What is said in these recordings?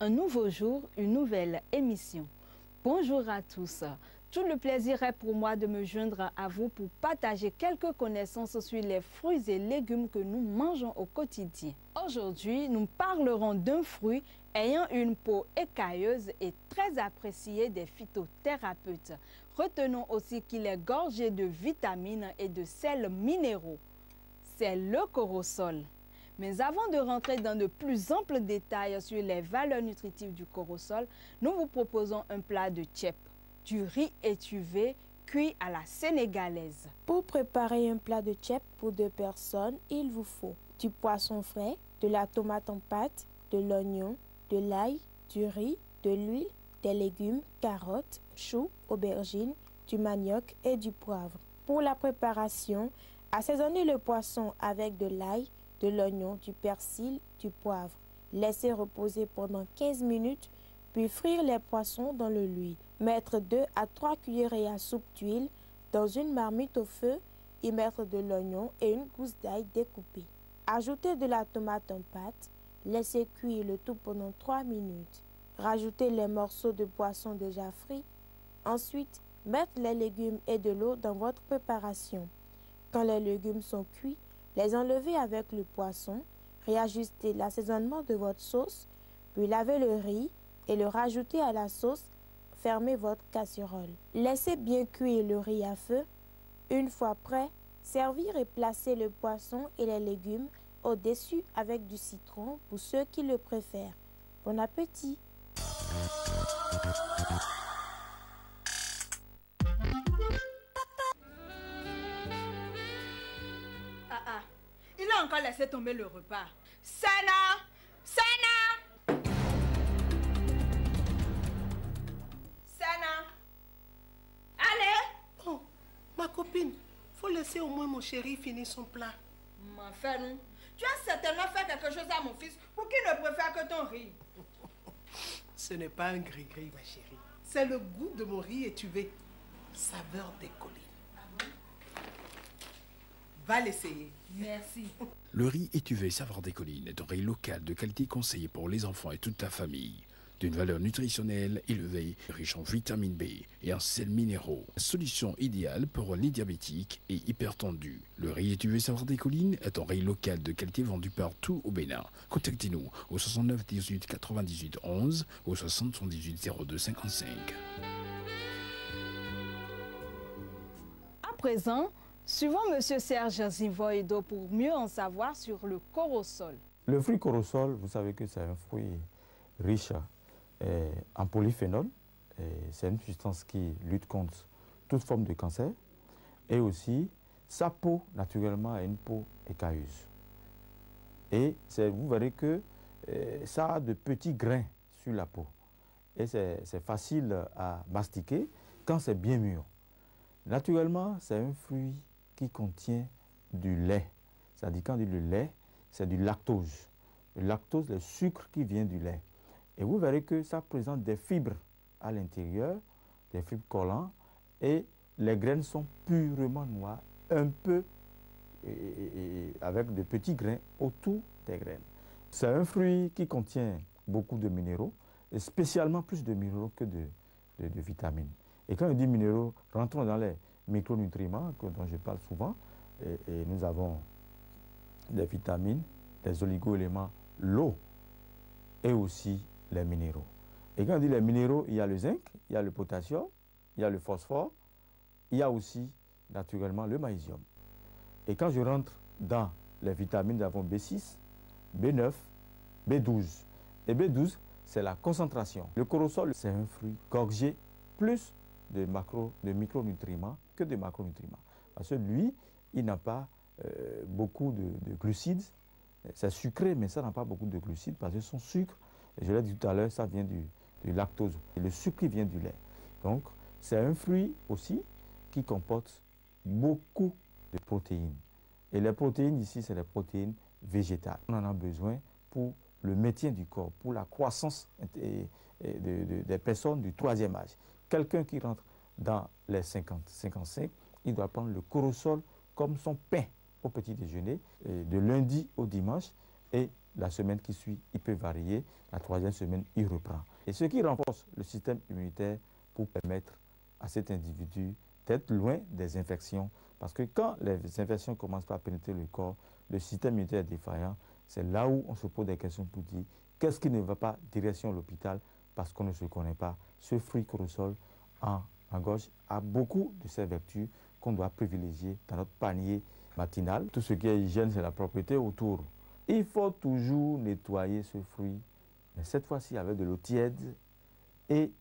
Un nouveau jour, une nouvelle émission. Bonjour à tous. Tout le plaisir est pour moi de me joindre à vous pour partager quelques connaissances sur les fruits et légumes que nous mangeons au quotidien. Aujourd'hui, nous parlerons d'un fruit ayant une peau écailleuse et très apprécié des phytothérapeutes. Retenons aussi qu'il est gorgé de vitamines et de sels minéraux. C'est le corosol. Mais avant de rentrer dans de plus amples détails sur les valeurs nutritives du corosol, nous vous proposons un plat de tchèp, du riz étuvé cuit à la sénégalaise. Pour préparer un plat de tchèp pour 2 personnes, il vous faut du poisson frais, de la tomate en pâte, de l'oignon, de l'ail, du riz, de l'huile, des légumes, carottes, choux, aubergines, du manioc et du poivre. Pour la préparation, assaisonnez le poisson avec de l'ail, de l'oignon, du persil, du poivre. Laissez reposer pendant 15 minutes, puis frire les poissons dans le l'huile. Mettre 2 à 3 cuillerées à soupe d'huile dans une marmite au feu, y mettre de l'oignon et une gousse d'ail découpée. Ajoutez de la tomate en pâte, laissez cuire le tout pendant 3 minutes. Rajoutez les morceaux de poisson déjà frits. Ensuite, mettre les légumes et de l'eau dans votre préparation. Quand les légumes sont cuits, les enlevez avec le poisson, réajustez l'assaisonnement de votre sauce, puis lavez le riz et le rajoutez à la sauce, fermez votre casserole. Laissez bien cuire le riz à feu. Une fois prêt, servir et placer le poisson et les légumes au-dessus avec du citron pour ceux qui le préfèrent. Bon appétit! Il a encore laissé tomber le repas. Sana! Sana! Sana! Allez! Oh, ma copine, faut laisser au moins mon chéri finir son plat. Enfin, non. Tu as certainement fait quelque chose à mon fils pour qu'il ne préfère que ton riz. Ce n'est pas un gris-gris, ma chérie. C'est le goût de mon riz étuvé. Saveur des collines. Va l'essayer. Merci. Le riz étuvé saveur des collines est un riz local de qualité conseillé pour les enfants et toute la famille. D'une valeur nutritionnelle élevée, riche en vitamine B et en sels minéraux. Solution idéale pour les diabétiques et hypertendus. Le riz étuvé saveur des collines est un riz local de qualité vendu partout au Bénin. Contactez-nous au 69 18 98 11 ou 78 02 55. À présent, suivons M. Serge Zivoido pour mieux en savoir sur le corosol. Le fruit corosol, vous savez que c'est un fruit riche en polyphénol. C'est une substance qui lutte contre toute forme de cancer. Et aussi, sa peau, naturellement, est une peau écailleuse. Et vous verrez que ça a de petits grains sur la peau. Et c'est facile à mastiquer quand c'est bien mûr. Naturellement, c'est un fruit qui contient du lait. C'est-à-dire, quand on dit le lait, c'est du lactose. Le lactose, le sucre qui vient du lait. Et vous verrez que ça présente des fibres à l'intérieur, des fibres collantes, et les graines sont purement noires, un peu avec de petits grains autour des graines. C'est un fruit qui contient beaucoup de minéraux, et spécialement plus de minéraux que de vitamines. Et quand on dit minéraux, rentrons dans les micronutriments dont je parle souvent, et nous avons des vitamines, des oligo-éléments, l'eau et aussi les minéraux. Et quand on dit les minéraux, il y a le zinc, il y a le potassium, il y a le phosphore, il y a aussi naturellement le magnésium. Et quand je rentre dans les vitamines, nous avons B6, B9, B12. Et B12, c'est la concentration. Le corosol, c'est un fruit gorgé plus de micronutriments que de macronutriments. Parce que lui, il n'a pas beaucoup de glucides. C'est sucré, mais ça n'a pas beaucoup de glucides parce que son sucre, je l'ai dit tout à l'heure, ça vient du lactose. Et le sucre vient du lait. Donc, c'est un fruit aussi qui comporte beaucoup de protéines. Et les protéines ici, c'est les protéines végétales. On en a besoin pour le maintien du corps, pour la croissance des personnes du 3e âge. Quelqu'un qui rentre dans les 50, 55, il doit prendre le corosol comme son pain au petit déjeuner, de lundi au dimanche, et La semaine qui suit, il peut varier. La 3e semaine, il reprend. Et ce qui renforce le système immunitaire pour permettre à cet individu d'être loin des infections. Parce que quand les infections commencent par pénétrer le corps, le système immunitaire est défaillant. C'est là où on se pose des questions pour dire qu'est-ce qui ne va pas, direction l'hôpital, parce qu'on ne se connaît pas. Ce fruit corossol en gorge a beaucoup de ces vertus qu'on doit privilégier dans notre panier matinal. Tout ce qui est hygiène, c'est la propreté autour. Il faut toujours nettoyer ce fruit, mais cette fois-ci avec de l'eau tiède et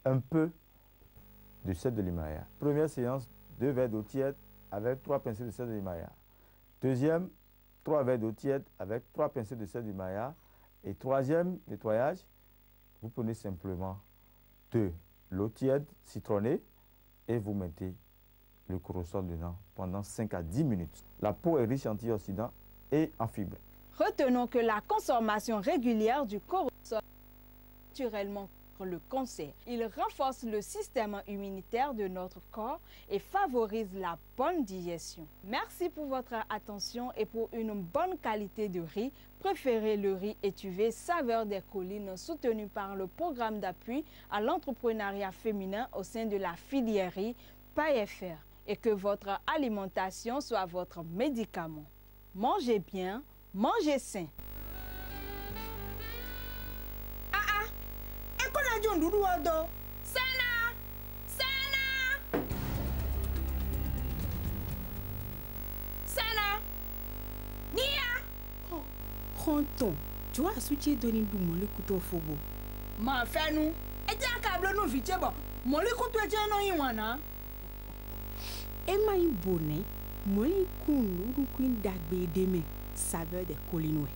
un peu de sel de l'Himalaya. Première séance, 2 verres d'eau tiède avec 3 pincées de sel de l'Himalaya. Deuxième, 3 verres d'eau tiède avec 3 pincées de sel de l'Himalaya. Et 3e nettoyage, vous prenez simplement de l'eau tiède citronnée et vous mettez le corossol dedans pendant 5 à 10 minutes. La peau est riche en antioxydants et en fibres. Retenons que la consommation régulière du corossol naturellement le cancer. Il renforce le système immunitaire de notre corps et favorise la bonne digestion. Merci pour votre attention et pour une bonne qualité de riz, préférez le riz étuvé Saveur des collines soutenu par le programme d'appui à l'entrepreneuriat féminin au sein de la filière riz PAEFR et que votre alimentation soit votre médicament. Mangez bien, mangez sain. Tonton, tu vois, si tu es donné du mollet couteau fobo. Ma fait nous. Et tu as câble nous vite bon. Mollet couteau tu as non ywana. Et ma bonnet, mollet koun ou queen dagbe deme, saveur des collines.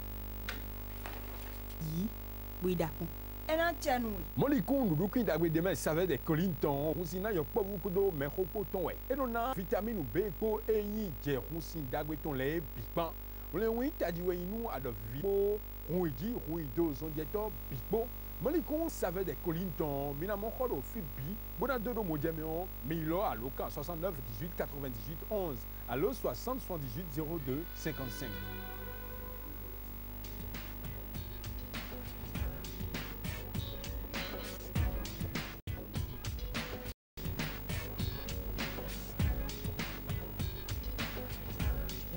Yi, oui d'accord. Et non tiens nous. Mollet koun ou queen dagbe deme, saveur des collines ton. On s'y n'a y'a pas beaucoup d'eau, mais repos ton ouais. Et non a vitamine B, po et yi, j'ai roussin dagbe ton lait, bipan. On les t'a dit nous à de vivo, rouidi, rouido, zondiato, bipo. Molicon savait des collines ton, minamon au fubi, bonadodo modiaméon, Milo à l'oca 69 18 98 11, à l'eau 60 78 02 55.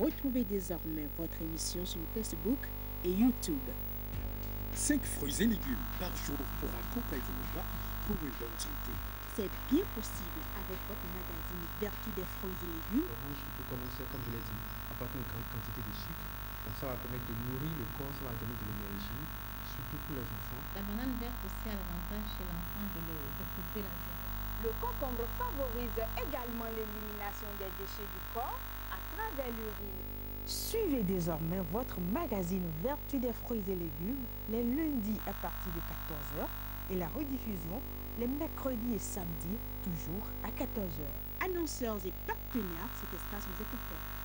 Retrouvez désormais votre émission sur Facebook et YouTube. 5 fruits et légumes par jour pour accompagner vos repas pour une bonne santé. C'est bien possible avec votre magazine Vertu des fruits et légumes. Orange qui peut commencer, comme je l'ai dit, à partir d'une grande quantité de sucre. Donc ça va permettre de nourrir le corps, ça va donner de l'énergie, surtout pour les enfants. La banane verte aussi a l'avantage chez l'enfant de couper la diabète. Le concombre favorise également l'élimination des déchets du corps à travers l'urine. Suivez désormais votre magazine Vertu des fruits et légumes les lundis à partir de 14h et la rediffusion les mercredis et samedis toujours à 14h. Annonceurs et partenaires, cet espace vous est offert.